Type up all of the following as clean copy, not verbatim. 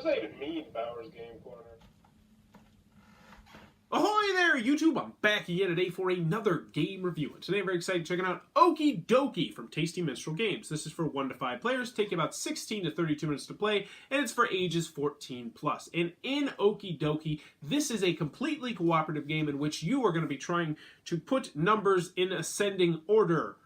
What does that even mean, Bowers Game Corner? Ahoy there, YouTube! I'm back again today for another game review. And today I'm very excited checking out Okey Dokey from Tasty Minstrel Games. This is for 1 to 5 players, taking about 16 to 32 minutes to play, and it's for ages 14 plus. And in Okey Dokey, this is a completely cooperative game in which you are going to be trying to put numbers in ascending order.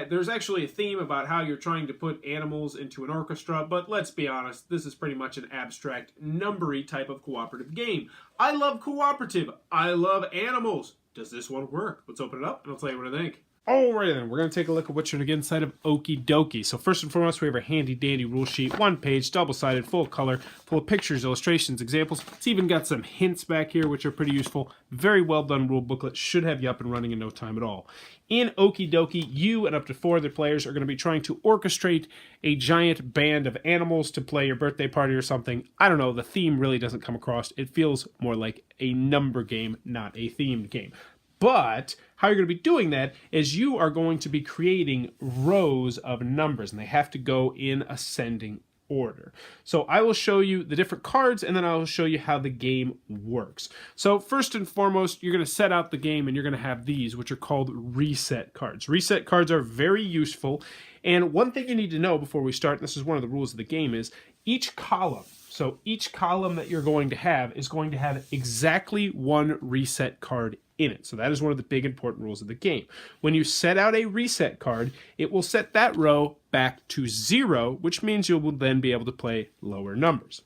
There's actually a theme about how you're trying to put animals into an orchestra, but let's be honest, this is pretty much an abstract, numbery type of cooperative game. I love cooperative. I love animals. Does this one work? Let's open it up and I'll tell you what I think. Alright then, we're going to take a look at what's going to get inside of Okey Dokey. So first and foremost, we have our handy dandy rule sheet, 1 page, double-sided, full color, full of pictures, illustrations, examples. It's even got some hints back here, which are pretty useful. Very well done rule booklet, should have you up and running in no time at all. In Okey Dokey, you and up to 4 other players are going to be trying to orchestrate a giant band of animals to play your birthday party or something. I don't know, the theme really doesn't come across. It feels more like a number game, not a themed game. But how you're going to be doing that is you are going to be creating rows of numbers, and they have to go in ascending order. So I will show you the different cards, and then I will show you how the game works. So first and foremost, you're going to set out the game, and you're going to have these, which are called reset cards. Reset cards are very useful, and one thing you need to know before we start, and this is one of the rules of the game, is each column. So each column that you're going to have is going to have exactly 1 reset card in it. So that is one of the big important rules of the game. When you set out a reset card, it will set that row back to 0, which means you will then be able to play lower numbers.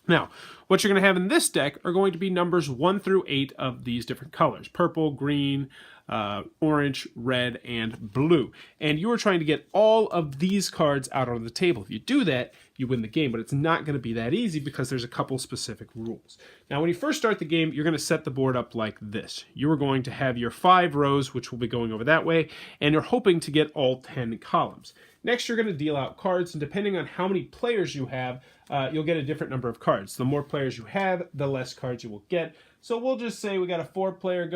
Now, what you're going to have in this deck are going to be numbers 1 through 8 of these different colors: purple, green, orange, red, and blue. And you are trying to get all of these cards out on the table. If you do that, you win the game, but it's not going to be that easy because there's a couple specific rules. Now, when you first start the game, you're going to set the board up like this. You are going to have your 5 rows, which will be going over that way, and you're hoping to get all 10 columns. Next, you're going to deal out cards, and depending on how many players you have, you'll get a different number of cards. The more players you have, the less cards you will get. So we'll just say we got a 4-player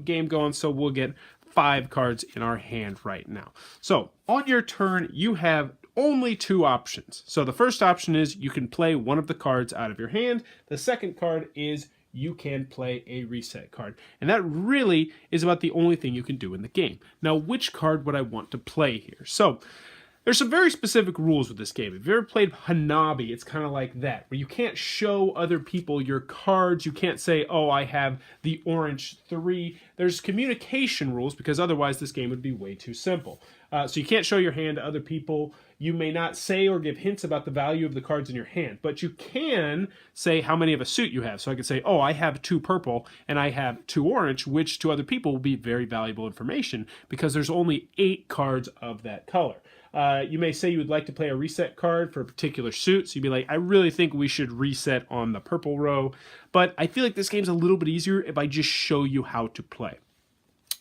game going, so we'll get 5 cards in our hand right now. So on your turn, you have only 2 options. So the first option is you can play one of the cards out of your hand. The second card is you can play a reset card. And that really is about the only thing you can do in the game. Now, which card would I want to play here? So there's some very specific rules with this game. If you've ever played Hanabi, it's kind of like that, where you can't show other people your cards. You can't say, oh, I have the orange 3. There's communication rules, because otherwise this game would be way too simple. So you can't show your hand to other people. You may not say or give hints about the value of the cards in your hand, but you can say how many of a suit you have. So I could say, oh, I have 2 purple and I have 2 orange, which to other people will be very valuable information because there's only 8 cards of that color. You may say you would like to play a reset card for a particular suit. So you'd be like, I really think we should reset on the purple row. But I feel like this game's a little bit easier if I just show you how to play.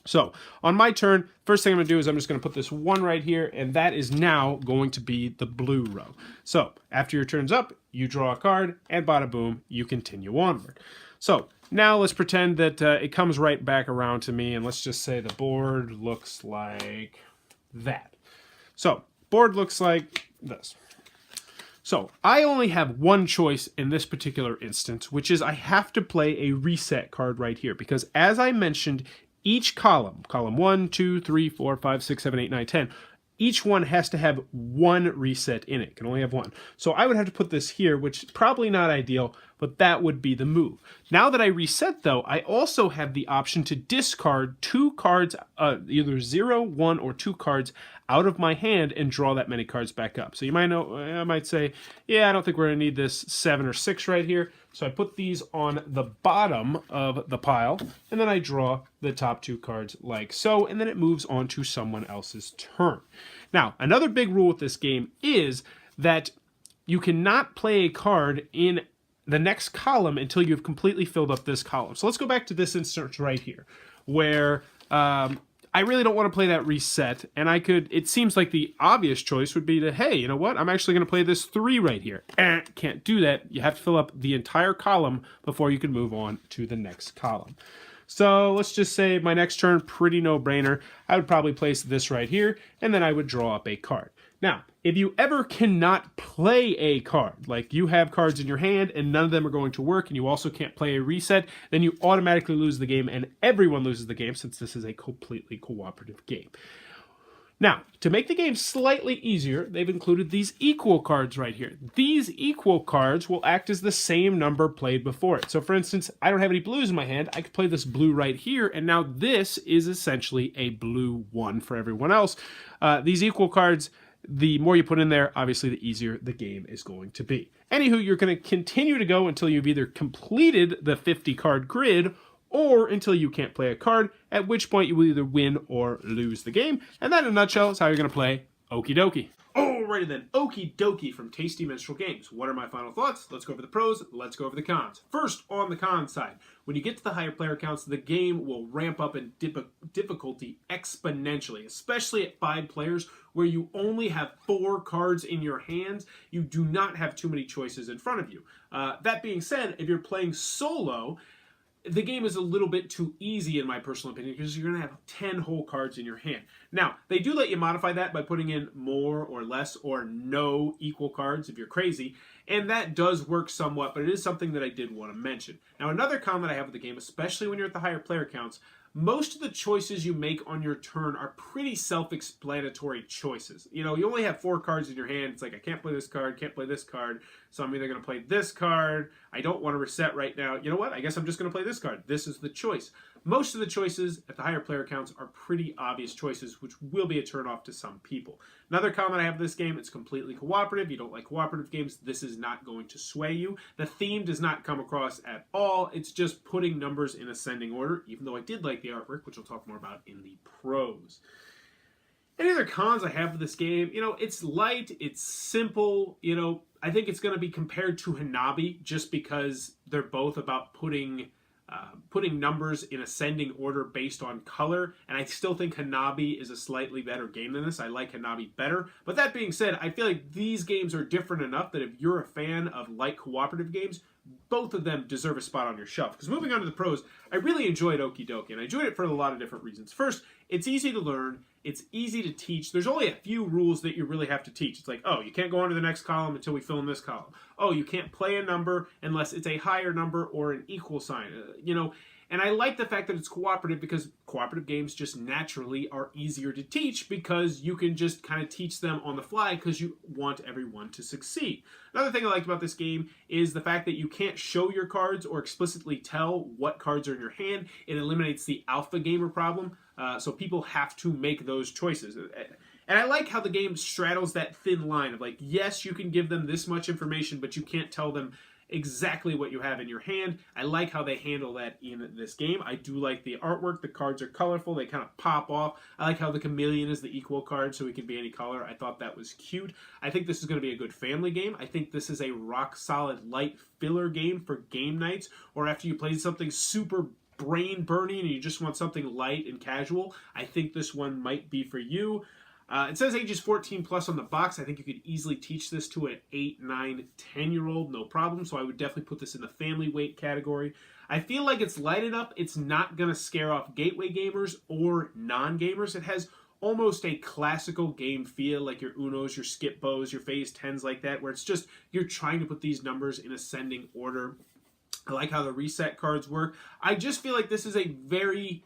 So on my turn, first thing I'm going to do is I'm just going to put this 1 right here, and that is now going to be the blue row. So after your turn's up, you draw a card, and bada boom, you continue onward. So now let's pretend that it comes right back around to me, and let's just say the board looks like that. So board looks like this. So I only have 1 choice in this particular instance, which is I have to play a reset card right here, because as I mentioned, each column 1, 2, 3, 4, 5, 6, 7, 8, 9, 10, each one has to have 1 reset in it. It can only have 1. So I would have to put this here, which is probably not ideal, but that would be the move. Now that I reset, though, I also have the option to discard 2 cards, either 0, 1, or 2 cards out of my hand and draw that many cards back up. So you might know, I might say, yeah, I don't think we're going to need this 7 or 6 right here. So I put these on the bottom of the pile, and then I draw the top 2 cards like so, and then it moves on to someone else's turn. Now, another big rule with this game is that you cannot play a card in the next column until you've completely filled up this column. So let's go back to this instance right here, where I really don't want to play that reset, and I could, it seems like the obvious choice would be to, hey, you know what, I'm actually going to play this 3 right here. Can't do that. You have to fill up the entire column before you can move on to the next column. So let's just say my next turn, pretty no-brainer. I would probably place this right here, and then I would draw up a card. Now, if you ever cannot play a card, like you have cards in your hand and none of them are going to work, and you also can't play a reset, then you automatically lose the game, and everyone loses the game since this is a completely cooperative game. Now, to make the game slightly easier, they've included these equal cards right here. These equal cards will act as the same number played before it. So for instance, I don't have any blues in my hand. I could play this blue right here, and now this is essentially a blue 1 for everyone else. These equal cards, the more you put in there, obviously the easier the game is going to be. Anywho, you're going to continue to go until you've either completed the 50 card grid or until you can't play a card, at which point you will either win or lose the game. And that, in a nutshell, is how you're going to play Okey Dokey. Alrighty then, Okey Dokey from Tasty Minstrel Games. What are my final thoughts? Let's go over the pros, let's go over the cons. First, on the con side, when you get to the higher player counts, the game will ramp up in difficulty exponentially, especially at 5 players where you only have 4 cards in your hands. You do not have too many choices in front of you. That being said, if you're playing solo, the game is a little bit too easy in my personal opinion because you're going to have 10 whole cards in your hand. Now, they do let you modify that by putting in more or less or no equal cards if you're crazy, and that does work somewhat, but it is something that I did want to mention. Now, another comment I have with the game, especially when you're at the higher player counts, most of the choices you make on your turn are pretty self-explanatory choices. You know, you only have 4 cards in your hand. It's like, I can't play this card, can't play this card, so I'm either going to play this card. I don't want to reset right now. You know what? I guess I'm just going to play this card. This is the choice. Most of the choices at the higher player counts are pretty obvious choices, which will be a turnoff to some people. Another comment I have with this game, it's completely cooperative. You don't like cooperative games, this is not going to sway you. The theme does not come across at all. It's just putting numbers in ascending order, even though I did like the artwork, which we'll talk more about in the pros. Any other cons I have with this game? You know, it's light, it's simple, you know, I think it's going to be compared to Hanabi just because they're both about putting numbers in ascending order based on color, and I still think Hanabi is a slightly better game than this. I like Hanabi better, but that being said, I feel like these games are different enough that if you're a fan of light cooperative games, both of them deserve a spot on your shelf. Because moving on to the pros, I really enjoyed Okey Dokey, and I enjoyed it for a lot of different reasons. First, it's easy to learn, it's easy to teach. There's only a few rules that you really have to teach. It's like, oh, you can't go on to the next column until we fill in this column. Oh, you can't play a number unless it's a higher number or an equal sign. You know, and I like the fact that it's cooperative because cooperative games just naturally are easier to teach because you can just kind of teach them on the fly because you want everyone to succeed. Another thing I liked about this game is the fact that you can't show your cards or explicitly tell what cards are in your hand. It eliminates the alpha gamer problem, so people have to make those choices. And I like how the game straddles that thin line of like, yes, you can give them this much information, but you can't tell them exactly what you have in your hand. I like how they handle that in this game. I do like the artwork. The cards are colorful. They kind of pop off. I like how the chameleon is the equal card, so it can be any color. I thought that was cute. I think this is going to be a good family game. I think this is a rock-solid light filler game for game nights, or after you play something super brain-burning and you just want something light and casual. I think this one might be for you. It says ages 14 plus on the box. I think you could easily teach this to an 8, 9, 10-year-old, no problem. So I would definitely put this in the family weight category. I feel like it's light enough. It's not going to scare off gateway gamers or non-gamers. It has almost a classical game feel, like your Unos, your Skip Bows, your Phase 10s like that, where it's just you're trying to put these numbers in ascending order. I like how the reset cards work. I just feel like this is a very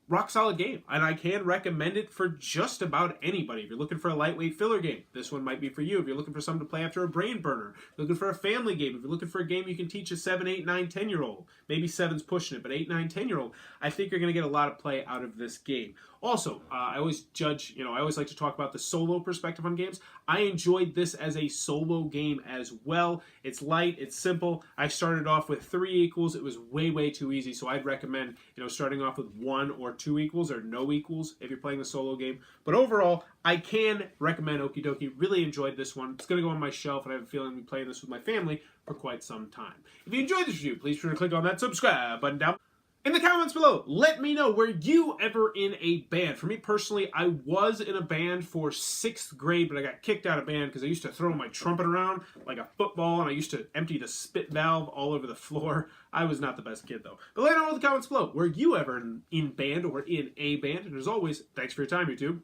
rock-solid game, and I can recommend it for just about anybody. If you're looking for a lightweight filler game, this one might be for you. If you're looking for something to play after a brain burner, if you're looking for a family game, if you're looking for a game you can teach a 7, 8, 9, 10-year-old, maybe 7's pushing it, but 8, 9, 10-year-old, I think you're going to get a lot of play out of this game. Also, I always like to talk about the solo perspective on games. I enjoyed this as a solo game as well. It's light, it's simple. I started off with 3 equals. It was way, way too easy, so I'd recommend, starting off with 1 or 2 equals or no equals if you're playing a solo game. But overall, I can recommend Okey Dokey. Really enjoyed this one. It's going to go on my shelf, and I have a feeling I'll be playing this with my family for quite some time. If you enjoyed this review, please be sure to click on that subscribe button down. In the comments below, let me know, were you ever in a band? For me personally, I was in a band for 6th grade, but I got kicked out of band because I used to throw my trumpet around like a football, and I used to empty the spit valve all over the floor. I was not the best kid, though. But let me know in the comments below, were you ever in band or in a band? And as always, thanks for your time, YouTube.